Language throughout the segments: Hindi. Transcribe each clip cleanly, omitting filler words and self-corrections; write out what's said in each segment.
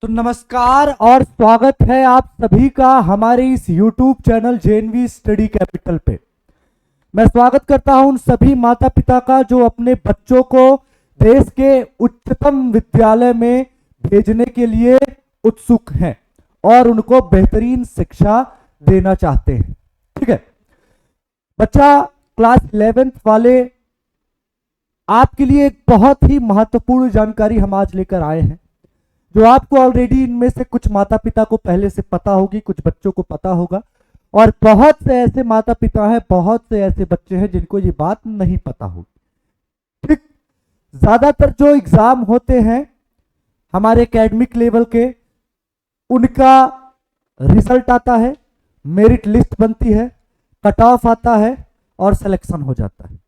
तो नमस्कार और स्वागत है आप सभी का हमारे इस YouTube channel JNV study capital पे। मैं स्वागत करता हूं उन सभी माता पिता का जो अपने बच्चों को देश के उच्चतम विद्यालय में भेजने के लिए उत्सुक हैं और उनको बेहतरीन शिक्षा देना चाहते हैं। ठीक है बच्चा, क्लास 11th वाले आपके लिए एक बहुत ही महत्वपूर्ण जानकारी हम आज लेकर आए हैं, जो आपको ऑलरेडी इनमें से कुछ माता पिता को पहले से पता होगी, कुछ बच्चों को पता होगा और बहुत से ऐसे माता पिता हैं, बहुत से ऐसे बच्चे हैं जिनको ये बात नहीं पता होगी। ठीक, ज्यादातर जो एग्जाम होते हैं हमारे एकेडमिक लेवल के, उनका रिजल्ट आता है, मेरिट लिस्ट बनती है, कट ऑफ आता है और सिलेक्शन हो जाता है।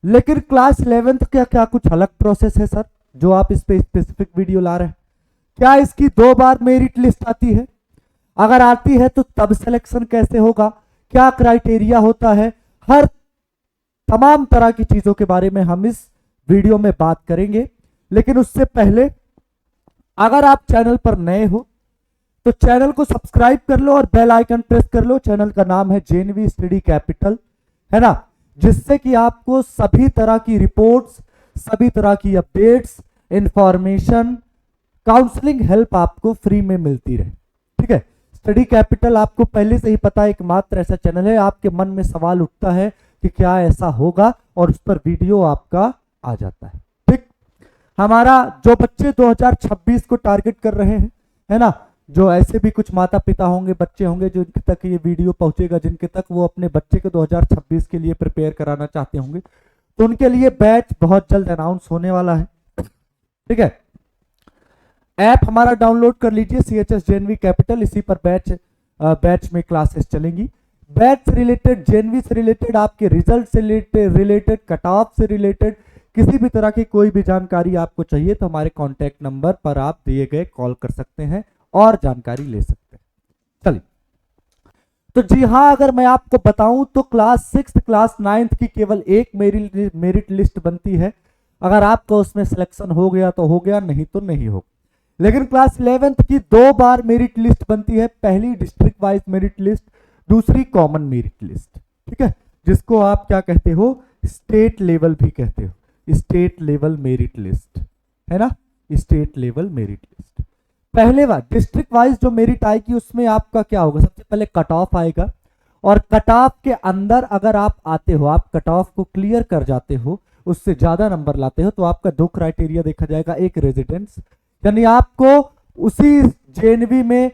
लेकिन क्लास 11th का क्या कुछ अलग प्रोसेस है सर, जो आप इस पे स्पेसिफिक वीडियो ला रहे हैं? क्या इसकी 2 बार मेरिट लिस्ट आती है? अगर आती है तो तब सिलेक्शन कैसे होगा? क्या क्राइटेरिया होता है? हर तमाम तरह की चीजों के बारे में हम इस वीडियो में बात करेंगे। लेकिन उससे पहले अगर आप चैनल पर नए हो तो चैनल को सब्सक्राइब कर लो और बेल आइकन प्रेस कर लो। चैनल का नाम है जेएनवी स्टडी कैपिटल, है ना, जिससे कि आपको सभी तरह की रिपोर्ट्स, सभी तरह की अपडेट्स, इंफॉर्मेशन, काउंसलिंग हेल्प आपको फ्री में मिलती रहे। ठीक है, स्टडी कैपिटल आपको पहले से ही पता है, एकमात्र ऐसा चैनल है, आपके मन में सवाल उठता है कि क्या ऐसा होगा और उस पर वीडियो आपका आ जाता है। ठीक, हमारा जो बच्चे 2026 को टारगेट कर रहे हैं, है ना, जो ऐसे भी कुछ माता पिता होंगे, बच्चे होंगे जिनके तक ये वीडियो पहुंचेगा, जिनके तक वो अपने बच्चे को 2026 के लिए प्रिपेयर कराना चाहते होंगे, तो उनके लिए बैच बहुत जल्द अनाउंस होने वाला है। ठीक है, ऐप हमारा डाउनलोड कर लीजिए, CHS जेएनवी कैपिटल, इसी पर बैच में क्लासेस चलेंगी। बैच से रिलेटेड, जेएनवी से रिलेटेड, आपके रिजल्ट से रिलेटेड, कट ऑफ से रिलेटेड किसी भी तरह की कोई भी जानकारी आपको चाहिए तो हमारे कॉन्टैक्ट नंबर पर आप दिए गए कॉल कर सकते हैं और जानकारी ले सकते हैं। चलिए, तो जी हाँ, अगर मैं आपको बताऊं तो क्लास 6, क्लास 9th की केवल एक मेरिट लिस्ट बनती है। अगर आपका उसमें सिलेक्शन हो गया तो हो गया, नहीं तो नहीं होगा। लेकिन क्लास 11th की 2 बार मेरिट लिस्ट बनती है। पहली डिस्ट्रिक्ट वाइज मेरिट लिस्ट, दूसरी कॉमन मेरिट लिस्ट। ठीक है, जिसको आप क्या कहते हो, स्टेट लेवल भी कहते हो, स्टेट लेवल मेरिट लिस्ट, है ना, स्टेट लेवल मेरिट लिस्ट। पहले बार डिस्ट्रिक्ट वाइज जो मेरिट आएगी उसमें आपका क्या होगा, सबसे पहले कट ऑफ आएगा और कट ऑफ के अंदर अगर आप आते हो, आप कट ऑफ को क्लियर कर जाते हो, उससे ज्यादा नंबर लाते हो, तो आपका 2 क्राइटेरिया देखा जाएगा। एक रेजिडेंस, यानी आपको उसी जेएनवी में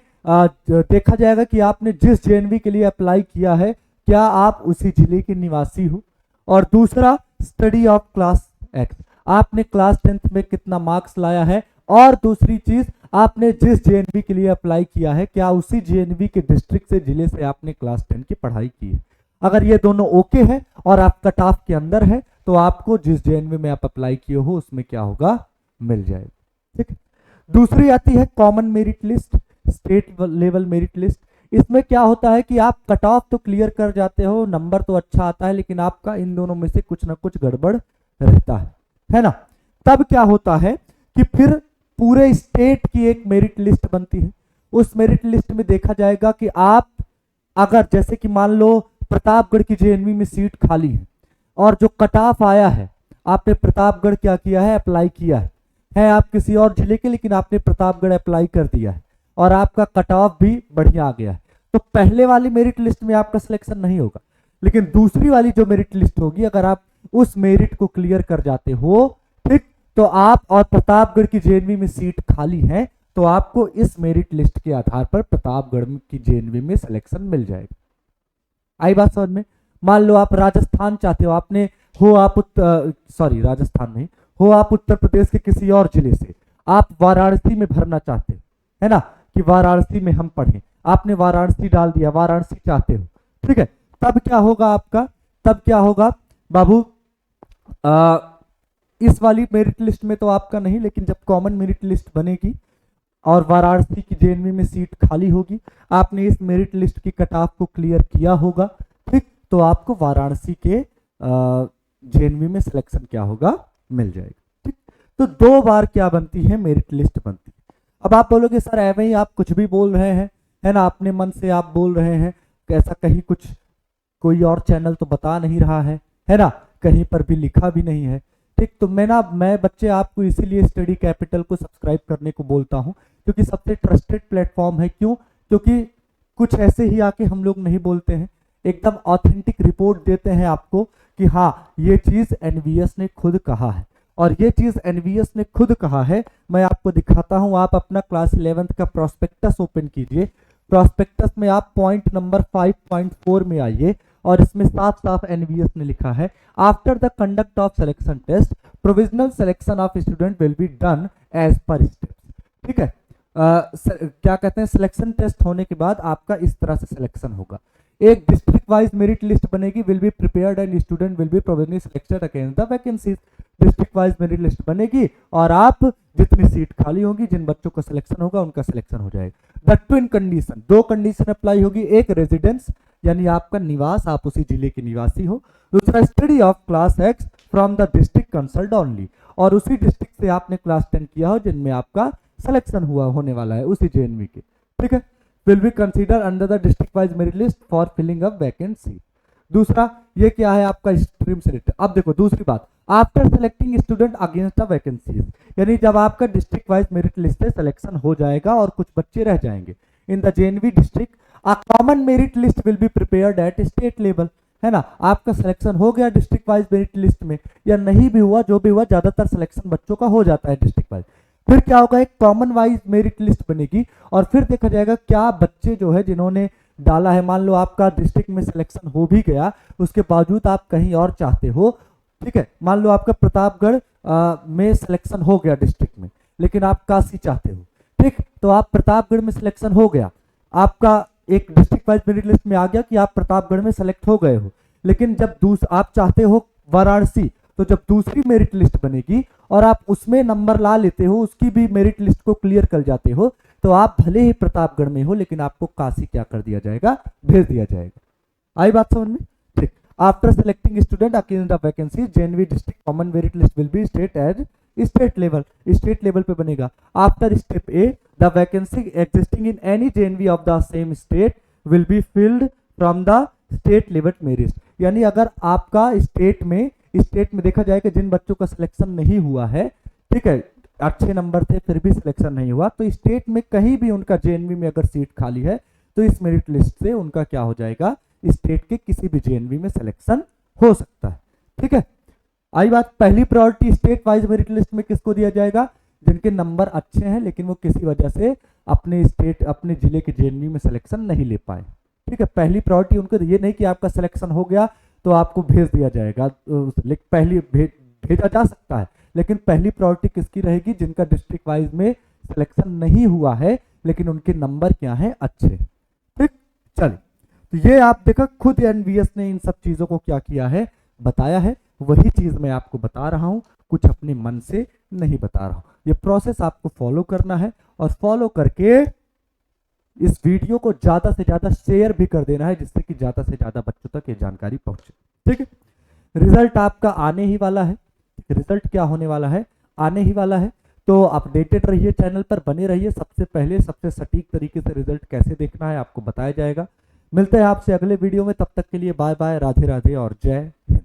देखा जाएगा कि आपने जिस जेएनवी के लिए अप्लाई किया है क्या आप उसी जिले के निवासी हो। और दूसरा स्टडी ऑफ क्लास एक्ट, आपने क्लास 10th में कितना मार्क्स लाया है। और दूसरी चीज, आपने जिस जेएनवी के लिए अप्लाई किया है क्या उसी जेएनवी के डिस्ट्रिक्ट से, जिले से आपने क्लास 10 की पढ़ाई की है। अगर ये दोनों ओके है और आप कट ऑफ के अंदर है तो आपको जिस जेएनवी में आप अप्लाई किए हो उसमें क्या होगा, मिल जाएगा। ठीक है, दूसरी आती है common merit list, state level merit list. इसमें क्या होता है कि आप कट ऑफ तो क्लियर कर जाते हो, नंबर तो अच्छा आता है, लेकिन आपका इन दोनों में से कुछ ना कुछ गड़बड़ रहता है ना। तब क्या होता है कि फिर पूरे स्टेट की एक मेरिट लिस्ट बनती है। उस मेरिट लिस्ट में देखा जाएगा कि आप अगर, जैसे कि मान लो प्रतापगढ़ की जेएनवी में सीट खाली है और जो कट ऑफ आया है, आपने प्रतापगढ़ क्या किया है, अप्लाई किया है आप किसी और जिले के, लेकिन आपने प्रतापगढ़ अप्लाई कर दिया है और आपका कट ऑफ भी बढ़िया आ गया है, तो पहले वाली मेरिट लिस्ट में आपका सिलेक्शन नहीं होगा। लेकिन दूसरी वाली जो मेरिट लिस्ट होगी, अगर आप उस मेरिट को क्लियर कर जाते हो, ठीक, तो आप, और प्रतापगढ़ की जेएनवी में सीट खाली है, तो आपको इस मेरिट लिस्ट के आधार पर प्रतापगढ़ की जेएनवी में सिलेक्शन मिल जाएगा। आई बात समझ में? मान लो आप राजस्थान चाहते हो, आपने हो आप राजस्थान नहीं हो, आप उत्तर प्रदेश के किसी और जिले से, आप वाराणसी में भरना चाहते हो, है ना, कि वाराणसी में हम पढ़ें, आपने वाराणसी डाल दिया, वाराणसी चाहते हो। ठीक है, तब क्या होगा आपका, तब क्या होगा बाबू, इस वाली मेरिट लिस्ट में तो आपका नहीं, लेकिन जब कॉमन मेरिट लिस्ट बनेगी और वाराणसी की जेएनवी में सीट खाली होगी, आपने इस मेरिट लिस्ट की कट ऑफ को क्लियर किया होगा, ठीक, तो आपको वाराणसी के जेएनवी में सिलेक्शन क्या होगा, मिल जाएगा। ठीक, तो 2 बार क्या बनती है, मेरिट लिस्ट बनती है। अब आप बोलोगे सर ऐसे ही आप कुछ भी बोल रहे हैं, है ना, अपने मन से आप बोल रहे हैं, ऐसा कहीं कुछ कोई और चैनल तो बता नहीं रहा है ना, कहीं पर भी लिखा भी नहीं है। ठीक, तो मैं बच्चे आपको इसीलिए स्टडी कैपिटल को सब्सक्राइब करने को बोलता हूँ, क्योंकि सबसे ट्रस्टेड प्लेटफॉर्म है। क्यों? क्योंकि कुछ ऐसे ही आके हम लोग नहीं बोलते हैं, एकदम ऑथेंटिक रिपोर्ट देते हैं आपको कि हाँ ये चीज एनवीएस ने खुद कहा है, और ये चीज एनवीएस ने खुद कहा है। मैं आपको दिखाता हूं, आप अपना क्लास 11th का प्रोस्पेक्टस ओपन कीजिए। प्रोस्पेक्टस में आप पॉइंट नंबर 5.4 में आइए, और इसमें साफ साफ एनवीएस ने लिखा है, after the conduct of selection test provisional selection of student will be done as per steps. ठीक है, क्या कहते हैं, सिलेक्शन टेस्ट होने के बाद आपका इस तरह से सिलेक्शन होगा। एक डिस्ट्रिक्ट वाइज मेरिट लिस्ट बनेगी, will be prepared and student will B provisionally selected against the vacancies. District wise merit list बनेगी, और आप जितनी सीट खाली होगी, जिन बच्चों का सिलेक्शन होगा उनका सिलेक्शन हो जाएगा। द ट्विन कंडीशन, दो कंडीशन अप्लाई होगी, एक रेजिडेंस यानी आपका निवास, आप उसी जिले के निवासी हो, दूसरा study of class X from the district concerned only, और उसी डिस्ट्रिक्ट से आपने क्लास 10 किया हो जिनमें आपका सिलेक्शन हुआ होने वाला है उसी जेएनवी के। ठीक है, will be consider under the district wise merit list for filling up vacancy. दूसरा ये क्या है आपका स्ट्रीम सेलेक्ट। अब देखो दूसरी बात, after selecting student against the vacancies, यानी जब आपका डिस्ट्रिक्ट वाइज मेरिट लिस्ट से सिलेक्शन हो जाएगा और कुछ बच्चे रह जाएंगे in the JNV district, a common merit list will be prepared at state level. है ना, आपका सिलेक्शन हो गया डिस्ट्रिक्ट वाइज मेरिट लिस्ट में, या नहीं भी हुआ, जो भी हुआ, ज्यादातर सिलेक्शन बच्चों का हो जाता है डिस्ट्रिक्ट वाइज। फिर क्या होगा, एक कॉमन वाइज मेरिट लिस्ट बनेगी, और फिर देखा जाएगा क्या बच्चे जो है जिन्होंने डाला है, मान लो आपका डिस्ट्रिक्ट में सिलेक्शन हो भी गया, उसके बावजूद आप कहीं और चाहते हो। ठीक है, मान लो आपका प्रतापगढ़ में सिलेक्शन हो गया डिस्ट्रिक्ट में, लेकिन आप काशी चाहते हो। ठीक, तो आप प्रतापगढ़ में सिलेक्शन हो गया, आपका एक डिस्ट्रिक्ट वाइज मेरिट लिस्ट में आ गया कि आप प्रतापगढ़ में सेलेक्ट हो गए हो, लेकिन जब आप चाहते हो वाराणसी, तो जब दूसरी मेरिट लिस्ट बनेगी और आप उसमें नंबर ला लेते हो, उसकी भी मेरिट लिस्ट को क्लियर कर जाते हो, तो आप भले ही प्रतापगढ़ में हो लेकिन आपको काशी क्या कर दिया जाएगा, भेज दिया जाएगा। आई बात समझ में? ठीक, after selecting student against the vacancy JNV district common merit list will be state as state level, state level पे बनेगा। After step a the vacancy existing in any JNV of the same state will be filled from the state level merit, यानी अगर आपका स्टेट में देखा जाए कि जिन बच्चों का सिलेक्शन नहीं हुआ है, ठीक है, अच्छे नंबर थे फिर भी सिलेक्शन नहीं हुआ, तो स्टेट में कहीं भी उनका जेएनवी में अगर सीट खाली है तो इस मेरिट लिस्ट से उनका क्या हो जाएगा, स्टेट के किसी भी जेएनवी में सिलेक्शन हो सकता है। ठीक है, आई बात, पहली priority state wise merit list में किसको दिया जाएगा, जिनके नंबर अच्छे हैं लेकिन वो किसी वजह से अपने जिले के जेएनवी में सिलेक्शन नहीं ले पाए। ठीक है, पहली प्रायोरिटी उनको, ये नहीं कि आपका सिलेक्शन हो गया तो आपको भेज दिया जाएगा, पहली भेजा जा सकता है, लेकिन पहली प्रायोरिटी किसकी रहेगी, जिनका डिस्ट्रिक्ट वाइज में सिलेक्शन नहीं हुआ है लेकिन उनके नंबर क्या हैं, अच्छे। ठीक, चलिए, तो ये आप देखा खुद एनवीएस ने इन सब चीजों को क्या किया है, बताया है, वही चीज मैं आपको बता रहा हूं, कुछ अपने मन से नहीं बता रहा हूं। ये प्रोसेस आपको फॉलो करना है, और फॉलो करके इस वीडियो को ज्यादा से ज्यादा शेयर भी कर देना है, जिससे कि ज्यादा से ज्यादा बच्चों तक ये जानकारी पहुंचे। ठीक है, रिजल्ट आपका आने ही वाला है, रिजल्ट क्या होने वाला है, आने ही वाला है, तो अपडेटेड रहिए, चैनल पर बने रहिए, सबसे पहले सबसे सटीक तरीके से रिजल्ट कैसे देखना है आपको बताया जाएगा। मिलते हैं आपसे अगले वीडियो में, तब तक के लिए बाय बाय, राधे राधे और जय हिंद।